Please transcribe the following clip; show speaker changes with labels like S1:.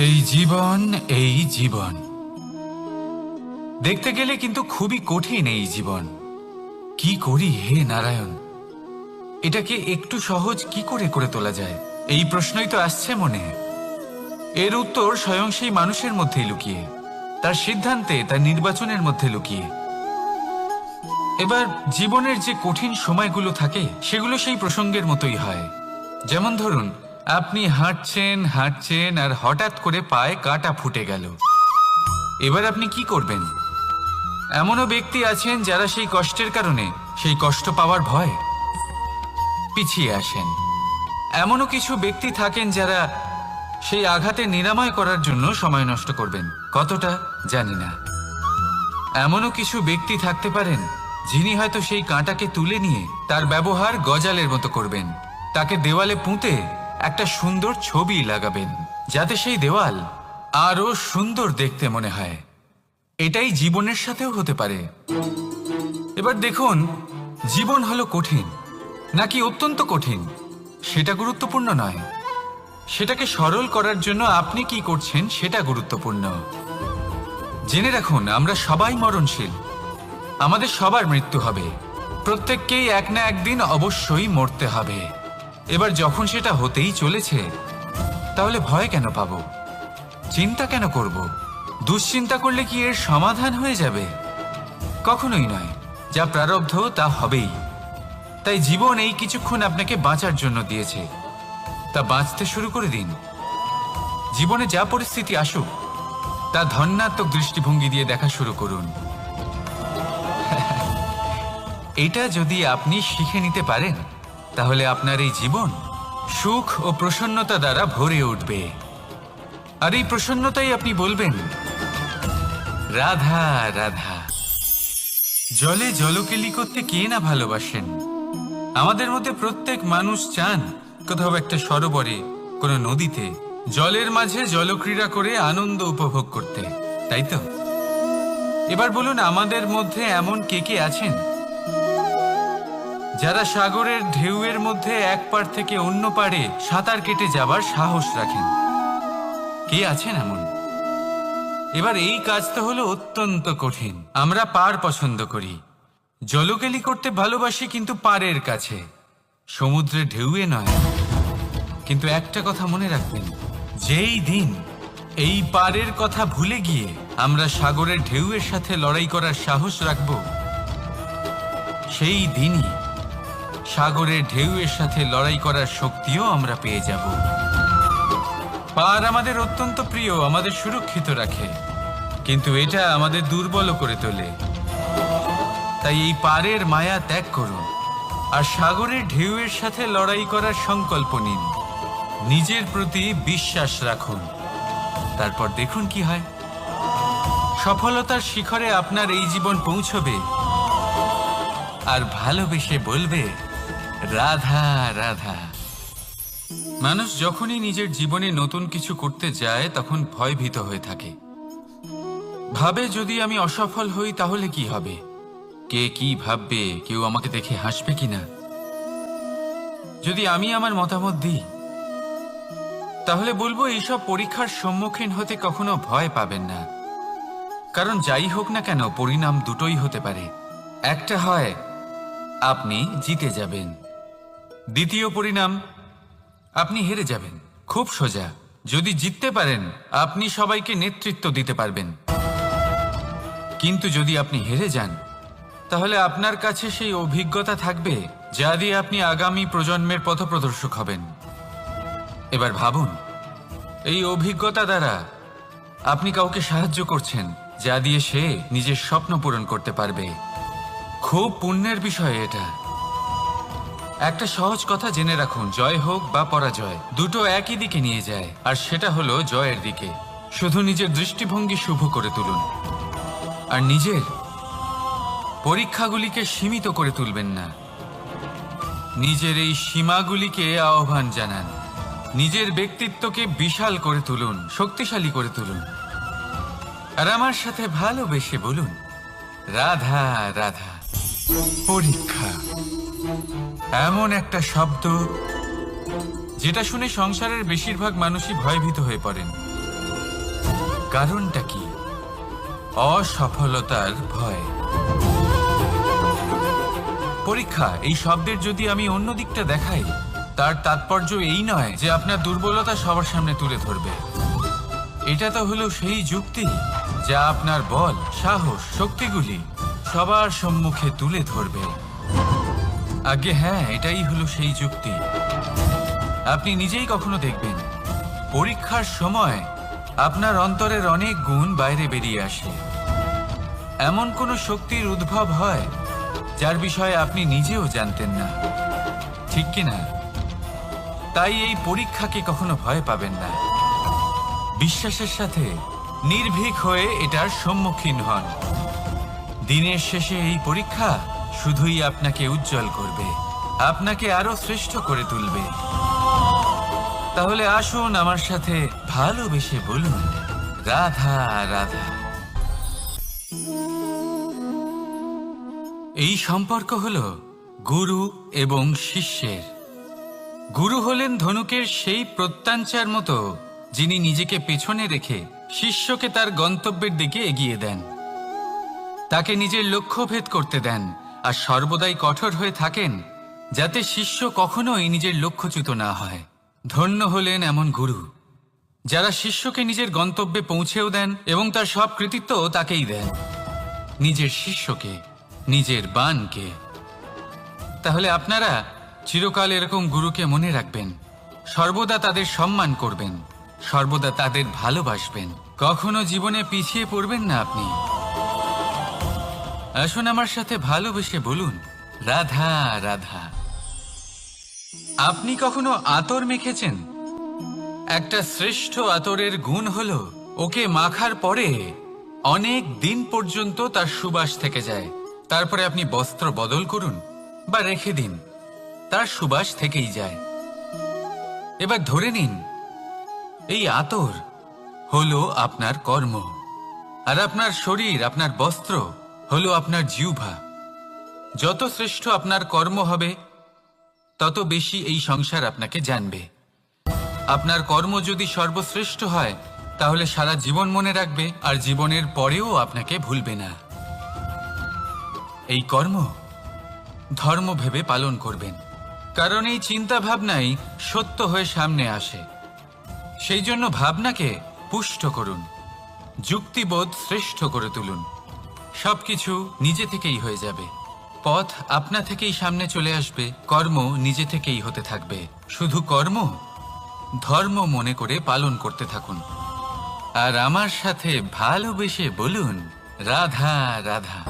S1: এই জীবন, এই জীবন দেখতে গেলে কিন্তু খুবই কঠিন। এই জীবন কি করি হে নারায়ণ, এটাকে একটু সহজ কি করে করে তোলা যায়, এই প্রশ্নই তো আসছে মনে। এর উত্তর স্বয়ং সেই মানুষের মধ্যেই লুকিয়ে, তার সিদ্ধান্তে, তার নির্বাচনের মধ্যে লুকিয়ে। এবার জীবনের যে কঠিন সময়গুলো থাকে সেগুলো সেই প্রসঙ্গের মতোই হয়। যেমন ধরুন, আপনি হাঁটছেন হাঁটছেন আর হঠাৎ করে পায়ে কাঁটা ফুটে গেল। এবার আপনি কি করবেন? এমনও ব্যক্তি আছেন যারা সেই কষ্টের কারণে, সেই কষ্ট পাওয়ার ভয় পিছিয়ে আসেন। এমনও কিছু ব্যক্তি থাকেন যারা সেই আঘাতে নিরাময় করার জন্য সময় নষ্ট করবেন, কতটা জানি না। এমনও কিছু ব্যক্তি থাকতে পারেন যিনি হয়তো সেই কাঁটাকে তুলে নিয়ে তার ব্যবহার গজালের মতো করবেন, তাকে দেওয়ালে পুঁতে একটা সুন্দর ছবি লাগাবেন যাতে সেই দেওয়াল আরো সুন্দর দেখতে মনে হয়। এটাই জীবনের সাথেও হতে পারে। এবার দেখুন, জীবন হলো কঠিন নাকি অত্যন্ত কঠিন সেটা গুরুত্বপূর্ণ নয়, সেটাকে সরল করার জন্য আপনি কি করছেন সেটা গুরুত্বপূর্ণ। জেনে রাখুন, আমরা সবাই মরণশীল, আমাদের সবার মৃত্যু হবে, প্রত্যেককেই এক না একদিন অবশ্যই মরতে হবে। এবার যখন সেটা হতেই চলেছে, তাহলে ভয় কেন পাবো, চিন্তা কেন করব? দুশ্চিন্তা করলে কি এর সমাধান হয়ে যাবে? কখনোই নয়। যা প্রারব্ধ তা হবেই। তাই জীবন এই কিছুক্ষণ আপনাকে বাঁচার জন্য দিয়েছে, তা বাঁচতে শুরু করে দিন। জীবনে যা পরিস্থিতি আসুক তা ধন্যাত্মক দৃষ্টিভঙ্গি দিয়ে দেখা শুরু করুন। এটা যদি আপনি শিখে নিতে পারেন, তাহলে আপনার এই জীবন সুখ ও প্রসন্নতা দ্বারা ভরে উঠবে। আর এই প্রসন্নতাই আপনি বলবেন, রাধা রাধা। জলে জলকেলি করতে কে না ভালোবাসেন? আমাদের মধ্যে প্রত্যেক মানুষ চান কোথাও একটা সরোবরে, কোনো নদীতে, জলের মাঝে জলক্রীড়া করে আনন্দ উপভোগ করতে, তাই তো? এবার বলুন, আমাদের মধ্যে এমন কে কে আছেন যারা সাগরের ঢেউয়ের মধ্যে এক পাড় থেকে অন্য পাড়ে সাঁতার কেটে যাবার সাহস রাখেন? কে আছেন এমন? এবার এই কাজ তো হলো অত্যন্ত কঠিন। আমরা পার পছন্দ করি, জলকেলি করতে ভালোবাসি, কিন্তু পাড়ের কাছে, সমুদ্রের ঢেউয়ে নয়। কিন্তু একটা কথা মনে রাখবেন, যেই দিন এই পাড়ের কথা ভুলে গিয়ে আমরা সাগরের ঢেউয়ের সাথে লড়াই করার সাহস রাখব, সেই দিনই সাগরের ঢেউয়ের সাথে লড়াই করার শক্তিও আমরা পেয়ে যাব। পাড় আমাদের অত্যন্ত প্রিয়, আমাদের সুরক্ষিত রাখে, কিন্তু এটা আমাদের দুর্বল করে তোলে। তাই এই পাড়ের মায়া ত্যাগ করুন আর সাগরের ঢেউয়ের সাথে লড়াই করার সংকল্প নিন। নিজের প্রতি বিশ্বাস রাখুন, তারপর দেখুন কি হয়। সফলতার শিখরে আপনার এই জীবন পৌঁছবে আর ভালোবেসে বলবে, রাধা রাধা। মানুষ যখনই নিজের জীবনে নতুন কিছু করতে যায় তখন ভয়ভীত হয়ে থাকে। ভাবে, যদি আমি অসফল হই তাহলে কি হবে, কে কি ভাববে, কেউ আমাকে দেখে হাসবে কিনা। যদি আমি আমার মতামত দিই, তাহলে বলবো, এইসব পরীক্ষার সম্মুখীন হতে কখনো ভয় পাবেন না। কারণ যাই হোক না কেন, পরিণাম দুটোই হতে পারে। একটা হয় আপনি জিতে যাবেন, দ্বিতীয় পরিণাম আপনি হেরে যাবেন। খুব সোজা। যদি জিততে পারেন, আপনি সবাইকে নেতৃত্ব দিতে পারবেন, কিন্তু যদি আপনি হেরে যান, তাহলে আপনার কাছে সেই অভিজ্ঞতা থাকবে যা দিয়ে আপনি আগামী প্রজন্মের পথপ্রদর্শক হবেন। এবার ভাবুন, এই অভিজ্ঞতা দ্বারা আপনি কাউকে সাহায্য করছেন, যা দিয়ে সে নিজের স্বপ্ন পূরণ করতে পারবে। খুব পুণ্যের বিষয় এটা। একটা সহজ কথা জেনে রাখুন, জয় হোক বা পরাজয়, দুটো একই দিকে নিয়ে যায়, আর সেটা হলো জয়ের দিকে। শুধু নিজের দৃষ্টিভঙ্গি শুভ করে তুলুন, আর নিজের পরীক্ষাগুলিকে সীমিত করে তুলবেন না। নিজের এই সীমাগুলিকে আহ্বান জানান, নিজের ব্যক্তিত্বকে বিশাল করে তুলুন, শক্তিশালী করে তুলুন, আর আমার সাথে ভালোবেসে বলুন, রাধা রাধা। পরীক্ষা এমন একটা শব্দ যেটা শুনে সংসারের বেশিরভাগ মানুষই ভয়ভীত হয়ে পড়েন। কারণটা কি? অসফলতার ভয়। পরীক্ষা এই শব্দের যদি আমি অন্য দিকটা দেখাই, তার তাৎপর্য এই নয় যে আপনার দুর্বলতা সবার সামনে তুলে ধরবে। এটা তো হলো সেই যুক্তি যা আপনার বল, সাহস, শক্তিগুলি সবার সম্মুখে তুলে ধরবে। আগে হ্যাঁ, এটাই হলো সেই যুক্তি। আপনি নিজেই কখনো দেখবেন পরীক্ষার সময় আপনার অন্তরের অনেক গুণ বাইরে বেরিয়ে আসে। এমন কোনো শক্তির উদ্ভব হয় যার বিষয়ে আপনি নিজেও জানতেন না, ঠিক কিনা? তাই এই পরীক্ষাকে কখনো ভয় পাবেন না। বিশ্বাসের সাথে নির্ভীক হয়ে এটার সম্মুখীন হন। দিনের শেষে এই পরীক্ষা শুধুই আপনাকে উজ্জ্বল করবে, আপনাকে আরো শ্রেষ্ঠ করে তুলবে। তাহলে আসুন আমার সাথে ভালোবেসে বলুন, রাধা রাধা। এই সম্পর্ক হলো গুরু এবং শিষ্যের। গুরু হলেন ধনুকের সেই প্রত্যঞ্চার মতো, যিনি নিজেকে পেছনে রেখে শিষ্যকে তার গন্তব্যের দিকে এগিয়ে দেন, তাকে নিজের লক্ষ্য ভেদ করতে দেন, আর সর্বদাই কঠোর হয়ে থাকেন যাতে শিষ্য কখনোই নিজের লক্ষ্যচ্যুত না হয়। ধন্য হলেন এমন গুরু যারা শিষ্যকে নিজের গন্তব্যে পৌঁছেও দেন এবং তার সব কৃতিত্ব তাকেই দেন, নিজের শিষ্যকে, নিজের বাণকে। তাহলে আপনারা চিরকাল এরকম গুরুকে মনে রাখবেন, সর্বদা তাদের সম্মান করবেন, সর্বদা তাদের ভালোবাসবেন, কখনো জীবনে পিছিয়ে পড়বেন না আপনি। আসুন আমার সাথে ভালোবেসে বলুন, রাধা রাধা। আপনি কখনো আতর মেখেছেন? একটা শ্রেষ্ঠ আতরের গুণ হলো ওকে মাখার পরে অনেক দিন পর্যন্ত তার সুবাস থেকে যায়। তারপরে আপনি বস্ত্র বদল করুন বা রেখে দিন, তার সুবাস থেকেই যায়। এবার ধরে নিন এই আতর হলো আপনার কর্ম, আর আপনার শরীর, আপনার বস্ত্র হলো আপনার জিহ্বা। যত শ্রেষ্ঠ আপনার কর্ম হবে তত বেশি এই সংসার আপনাকে জানবে। আপনার কর্ম যদি সর্বশ্রেষ্ঠ হয় তাহলে সারা জীবন মনে রাখবে, আর জীবনের পরেও আপনাকে ভুলবে না। এই কর্ম ধর্ম ভেবে পালন করবেন, কারণ এই চিন্তা ভাবনাই সত্য হয়ে সামনে আসে। সেই জন্য ভাবনাকে পুষ্ট করুন, যুক্তিবোধ শ্রেষ্ঠ করে তুলুন। সবকিছু নিজে থেকেই হয়ে যাবে, পথ আপনা থেকেই সামনে চলে আসবে, কর্ম নিজে থেকেই হতে থাকবে। শুধু কর্ম ধর্ম মনে করে পালন করতে থাকুন, আর আমার সাথে ভালোবেসে বলুন, রাধা রাধা।